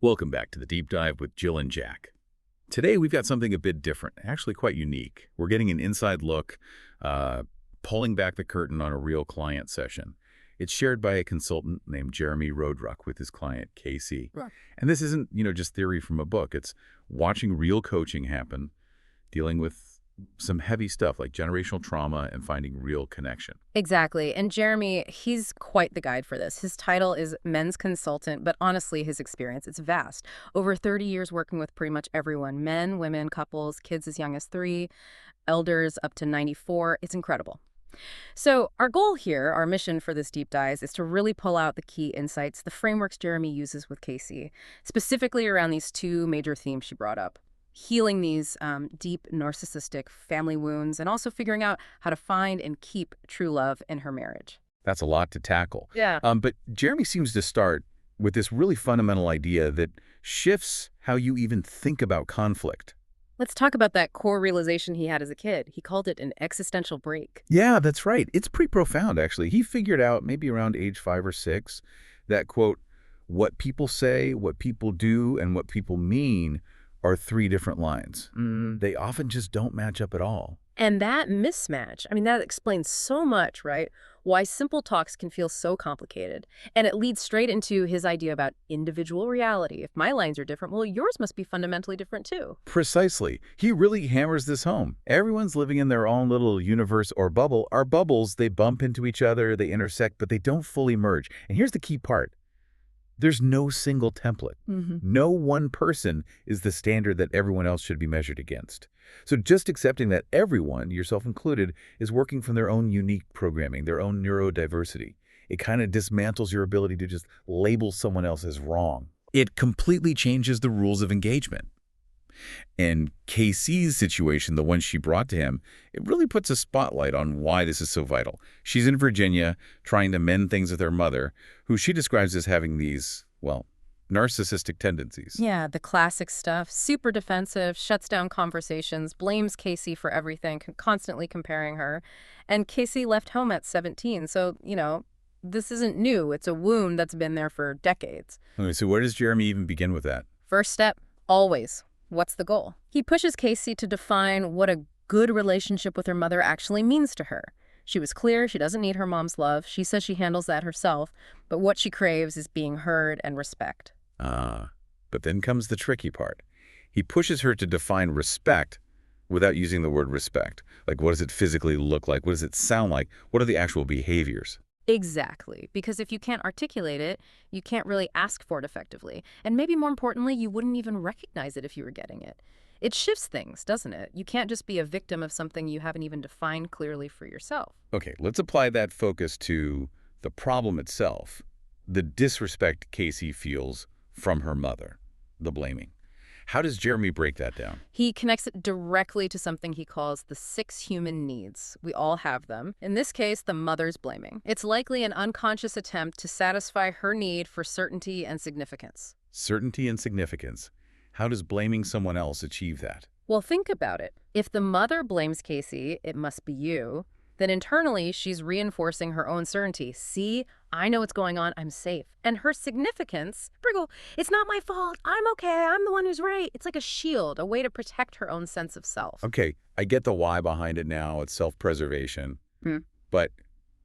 Welcome back to the Deep Dive with Jill and Jack. Today we've got something a bit different, actually quite unique. We're getting an inside look, pulling back the curtain on a real client session. It's shared by a consultant named Jeremy Roadruck with his client, Casey. Right. And this isn't, just theory from a book. It's watching real coaching happen, dealing with some heavy stuff like generational trauma and finding real connection. Exactly. And Jeremy, he's quite the guide for this. His title is men's consultant, but honestly, his experience, it's vast. Over 30 years working with pretty much everyone, men, women, couples, kids as young as 3, elders up to 94. It's incredible. So our goal here, our mission for this deep dive, is to really pull out the key insights, the frameworks Jeremy uses with Casey, specifically around these 2 major themes she brought up. Healing these deep narcissistic family wounds, and also figuring out how to find and keep true love in her marriage. That's a lot to tackle. Yeah. But Jeremy seems to start with this really fundamental idea that shifts how you even think about conflict. Let's talk about that core realization he had as a kid. He called it an existential break. Yeah, that's right. It's pretty profound, actually. He figured out, maybe around age 5 or 6, that, quote, what people say, what people do, and what people mean are 3 different lines. They often just don't match up at all. And that mismatch, that explains so much, right? Why simple talks can feel so complicated. And it leads straight into his idea about individual reality. If my lines are different, well, yours must be fundamentally different too. Precisely. He really hammers this home. Everyone's living in their own little universe or bubble. Our bubbles, they bump into each other, they intersect, but they don't fully merge. And here's the key part. There's no single template. No one person is the standard that everyone else should be measured against. So just accepting that everyone, yourself included, is working from their own unique programming, their own neurodiversity, it kind of dismantles your ability to just label someone else as wrong. It completely changes the rules of engagement. And Casey's situation, the one she brought to him, it really puts a spotlight on why this is so vital. She's in Virginia trying to mend things with her mother, who she describes as having these, well, narcissistic tendencies. Yeah, the classic stuff. Super defensive, shuts down conversations, blames Casey for everything, constantly comparing her. And Casey left home at 17, so, this isn't new. It's a wound that's been there for decades. Okay, so where does Jeremy even begin with that? First step, always. What's the goal? He pushes Casey to define what a good relationship with her mother actually means to her. She was clear she doesn't need her mom's love. She says she handles that herself, but what she craves is being heard and respect. But then comes the tricky part. He pushes her to define respect without using the word respect. Like, what does it physically look like? What does it sound like? What are the actual behaviors? Exactly, because if you can't articulate it, you can't really ask for it effectively. And maybe more importantly, you wouldn't even recognize it if you were getting it. It shifts things, doesn't it? You can't just be a victim of something you haven't even defined clearly for yourself. Okay, let's apply that focus to the problem itself, the disrespect Casey feels from her mother, the blaming. How does Jeremy break that down? He connects it directly to something he calls the 6 human needs. We all have them. In this case, the mother's blaming. It's likely an unconscious attempt to satisfy her need for certainty and significance. Certainty and significance. How does blaming someone else achieve that? Well, think about it. If the mother blames Casey, it must be you. Then internally, she's reinforcing her own certainty. See, I know what's going on. I'm safe. And her significance, Briggle, it's not my fault. I'm okay. I'm the one who's right. It's like a shield, a way to protect her own sense of self. Okay, I get the why behind it now. It's self-preservation. But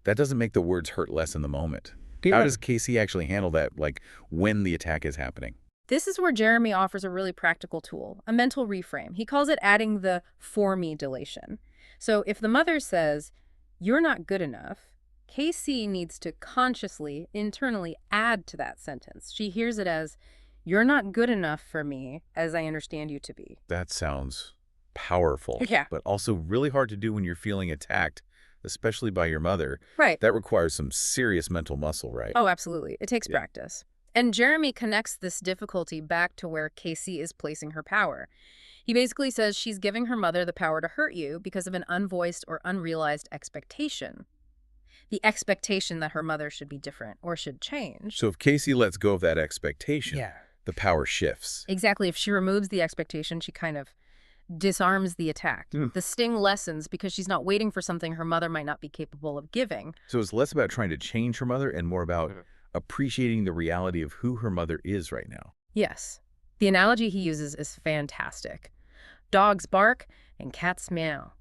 that doesn't make the words hurt less in the moment. How does Casey actually handle that, like when the attack is happening? This is where Jeremy offers a really practical tool, a mental reframe. He calls it adding the for me delation. So if the mother says, you're not good enough, Casey needs to consciously, internally add to that sentence. She hears it as, you're not good enough for me as I understand you to be. That sounds powerful. Yeah. But also really hard to do when you're feeling attacked, especially by your mother. Right. That requires some serious mental muscle, right? Oh, absolutely. It takes practice. And Jeremy connects this difficulty back to where Casey is placing her power. He basically says she's giving her mother the power to hurt you because of an unvoiced or unrealized expectation. The expectation that her mother should be different or should change. So if Casey lets go of that expectation, the power shifts. Exactly. If she removes the expectation, she kind of disarms the attack. The sting lessens because she's not waiting for something her mother might not be capable of giving. So it's less about trying to change her mother and more about appreciating the reality of who her mother is right now. Yes. The analogy he uses is fantastic. Dogs bark and cats meow.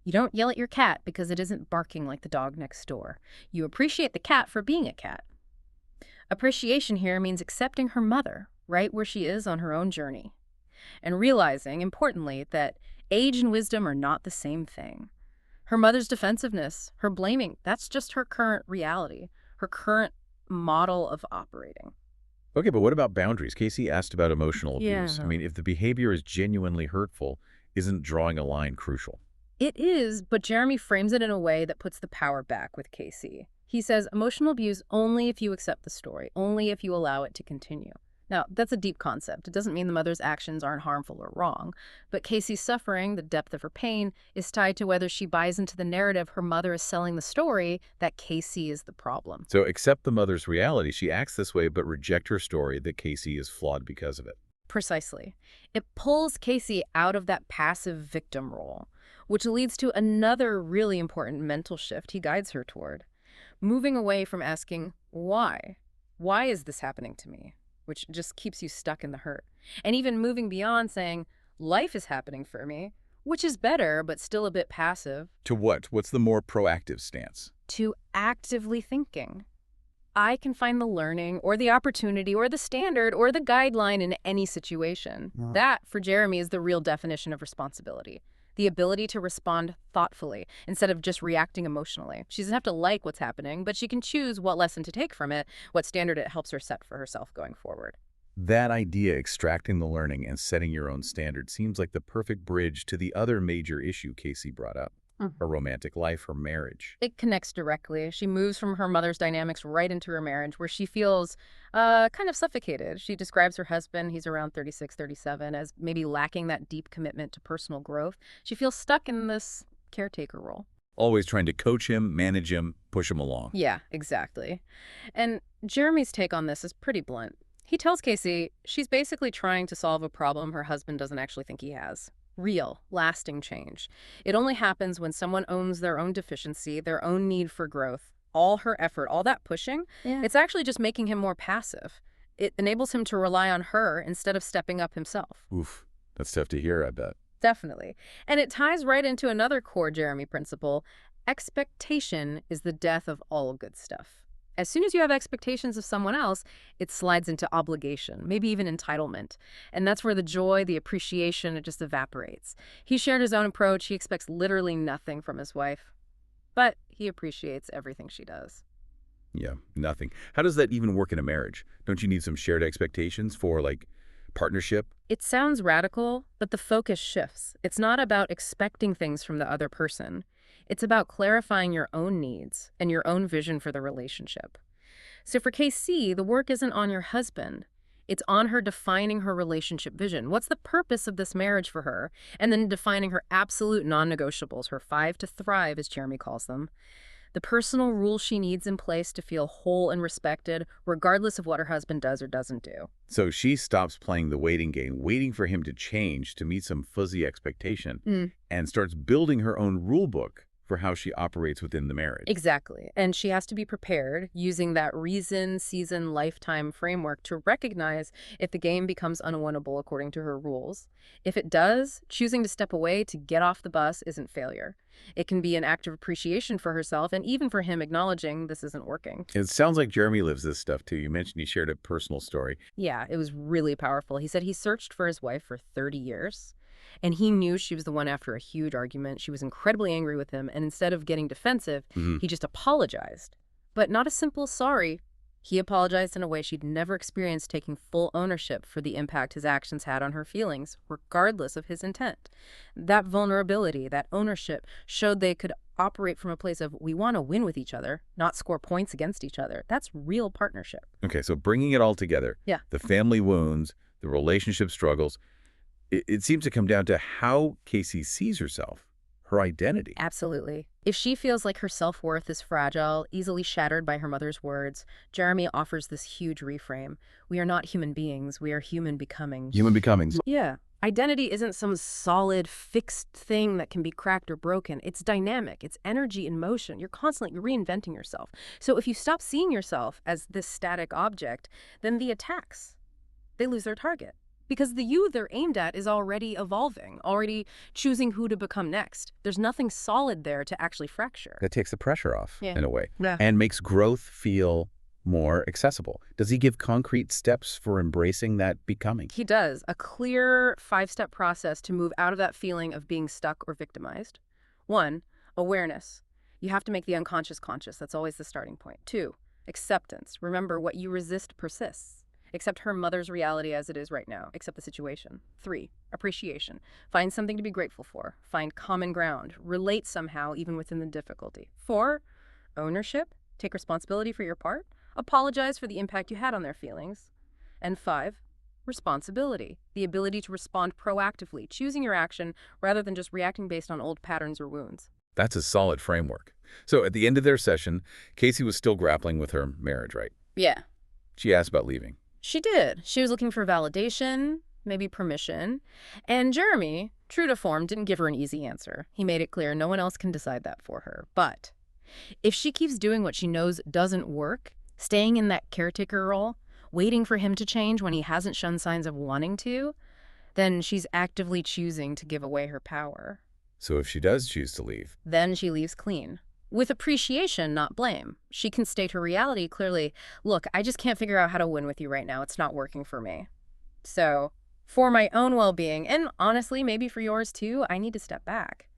You don't yell at your cat because it isn't barking like the dog next door. You appreciate the cat for being a cat. Appreciation here means accepting her mother right where she is on her own journey, and realizing, importantly, that age and wisdom are not the same thing. Her mother's defensiveness, her blaming, that's just her current reality, her current model of operating. Okay, but what about boundaries? Casey asked about emotional abuse. I Yeah. mean, if the behavior is genuinely hurtful, isn't drawing a line crucial? It is, but Jeremy frames it in a way that puts the power back with Casey. He says emotional abuse only if you accept the story, only if you allow it to continue. Now, that's a deep concept. It doesn't mean the mother's actions aren't harmful or wrong, but Casey's suffering, the depth of her pain, is tied to whether she buys into the narrative her mother is selling the story that Casey is the problem. So accept the mother's reality. She acts this way, but reject her story that Casey is flawed because of it. Precisely. It pulls Casey out of that passive victim role, which leads to another really important mental shift he guides her toward. Moving away from asking, why? Why is this happening to me? Which just keeps you stuck in the hurt. And even moving beyond saying, life is happening for me, which is better, but still a bit passive, To what? What's the more proactive stance? to actively thinking. I can find the learning or the opportunity or the standard or the guideline in any situation. Yeah. That, for Jeremy, is the real definition of responsibility. The ability to respond thoughtfully instead of just reacting emotionally. She doesn't have to like what's happening, but she can choose what lesson to take from it, what standard it helps her set for herself going forward. That idea, extracting the learning and setting your own standard, seems like the perfect bridge to the other major issue Casey brought up. Her romantic life, her marriage. It connects directly. She moves from her mother's dynamics right into her marriage, where she feels kind of suffocated. She describes her husband, he's around 36, 37, as maybe lacking that deep commitment to personal growth. She feels stuck in this caretaker role. Always trying to coach him, manage him, push him along. Yeah, exactly. And Jeremy's take on this is pretty blunt. He tells Casey she's basically trying to solve a problem her husband doesn't actually think he has. Real, lasting change. It only happens when someone owns their own deficiency, their own need for growth. All her effort, all that pushing, it's actually just making him more passive. It enables him to rely on her instead of stepping up himself. Oof, that's tough to hear, I bet. Definitely. And it ties right into another core Jeremy principle. Expectation is the death of all good stuff. As soon as you have expectations of someone else, it slides into obligation, maybe even entitlement. And that's where the joy, the appreciation, it just evaporates. He shared his own approach. He expects literally nothing from his wife, but he appreciates everything she does. Yeah, nothing. How does that even work in a marriage? Don't you need some shared expectations for, like, partnership? It sounds radical, but the focus shifts. It's not about expecting things from the other person. It's about clarifying your own needs and your own vision for the relationship. So for KC, the work isn't on your husband. It's on her defining her relationship vision. What's the purpose of this marriage for her? And then defining her absolute non-negotiables, her 5 to thrive, as Jeremy calls them. The personal rules she needs in place to feel whole and respected, regardless of what her husband does or doesn't do. So she stops playing the waiting game, waiting for him to change to meet some fuzzy expectation, and starts building her own rule book for how she operates within the marriage. Exactly. And she has to be prepared using that reason, season, lifetime framework to recognize if the game becomes unwinnable according to her rules. If it does, choosing to step away to get off the bus isn't failure. It can be an act of appreciation for herself and even for him acknowledging this isn't working. It sounds like Jeremy lives this stuff too. You mentioned he shared a personal story. Yeah, it was really powerful. He said he searched for his wife for 30 years. And he knew she was the one after a huge argument. She was incredibly angry with him, and instead of getting defensive, he just apologized. But not a simple sorry. He apologized in a way she'd never experienced, taking full ownership for the impact his actions had on her feelings, regardless of his intent. That vulnerability, that ownership, showed they could operate from a place of, we want to win with each other, not score points against each other. That's real partnership. Okay, so bringing it all together, Yeah. the family wounds, the relationship struggles, it seems to come down to how Casey sees herself, her identity. Absolutely. If she feels like her self-worth is fragile, easily shattered by her mother's words, Jeremy offers this huge reframe. We are not human beings. We are human becomings. Human becomings. Yeah. Identity isn't some solid, fixed thing that can be cracked or broken. It's dynamic. It's energy in motion. You're constantly reinventing yourself. So if you stop seeing yourself as this static object, then the attacks, they lose their target. Because the you they're aimed at is already evolving, already choosing who to become next. There's nothing solid there to actually fracture. That takes the pressure off, Yeah. in a way, Yeah. and makes growth feel more accessible. Does he give concrete steps for embracing that becoming? He does. A clear 5-step process to move out of that feeling of being stuck or victimized. 1, awareness. You have to make the unconscious conscious. That's always the starting point. 2, acceptance. Remember, what you resist persists. Accept her mother's reality as it is right now. Accept the situation. 3, appreciation. Find something to be grateful for. Find common ground. Relate somehow, even within the difficulty. 4, ownership. Take responsibility for your part. Apologize for the impact you had on their feelings. And 5, responsibility. The ability to respond proactively, choosing your action rather than just reacting based on old patterns or wounds. That's a solid framework. So at the end of their session, Casey was still grappling with her marriage, right? Yeah. She asked about leaving. She did. She was looking for validation, maybe permission. And Jeremy, true to form, didn't give her an easy answer. He made it clear no one else can decide that for her. But if she keeps doing what she knows doesn't work, staying in that caretaker role, waiting for him to change when he hasn't shown signs of wanting to, then she's actively choosing to give away her power. So if she does choose to leave, Then she leaves clean. With appreciation, not blame. She can state her reality clearly. Look, I just can't figure out how to win with you right now. It's not working for me. So, for my own well-being, and honestly, maybe for yours too, I need to step back.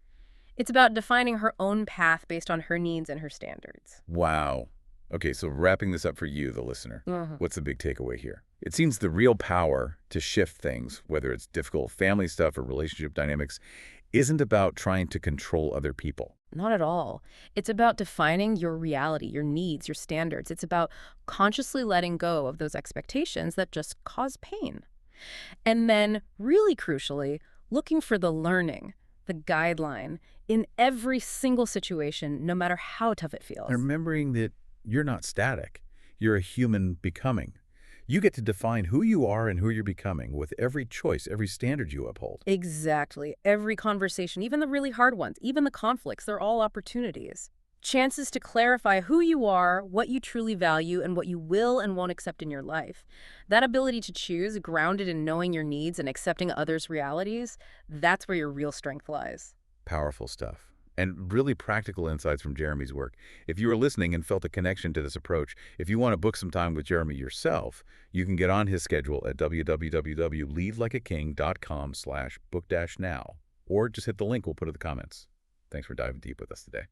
It's about defining her own path based on her needs and her standards. wow. Okay, so wrapping this up for you, the listener, Mhm. what's the big takeaway here? It seems the real power to shift things, whether it's difficult family stuff or relationship dynamics, isn't about trying to control other people. Not at all. It's about defining your reality, your needs, your standards. It's about consciously letting go of those expectations that just cause pain. And then, really crucially, looking for the learning, the guideline in every single situation, no matter how tough it feels. And remembering that you're not static. You're a human becoming. You get to define who you are and who you're becoming with every choice, every standard you uphold. Exactly. Every conversation, even the really hard ones, even the conflicts, they're all opportunities. Chances to clarify who you are, what you truly value, and what you will and won't accept in your life. That ability to choose, grounded in knowing your needs and accepting others' realities, that's where your real strength lies. Powerful stuff. And really practical insights from Jeremy's work. If you were listening and felt a connection to this approach, if you want to book some time with Jeremy yourself, you can get on his schedule at www.leadlikeaking.com/book-now, or just hit the link we'll put in the comments. Thanks for diving deep with us today.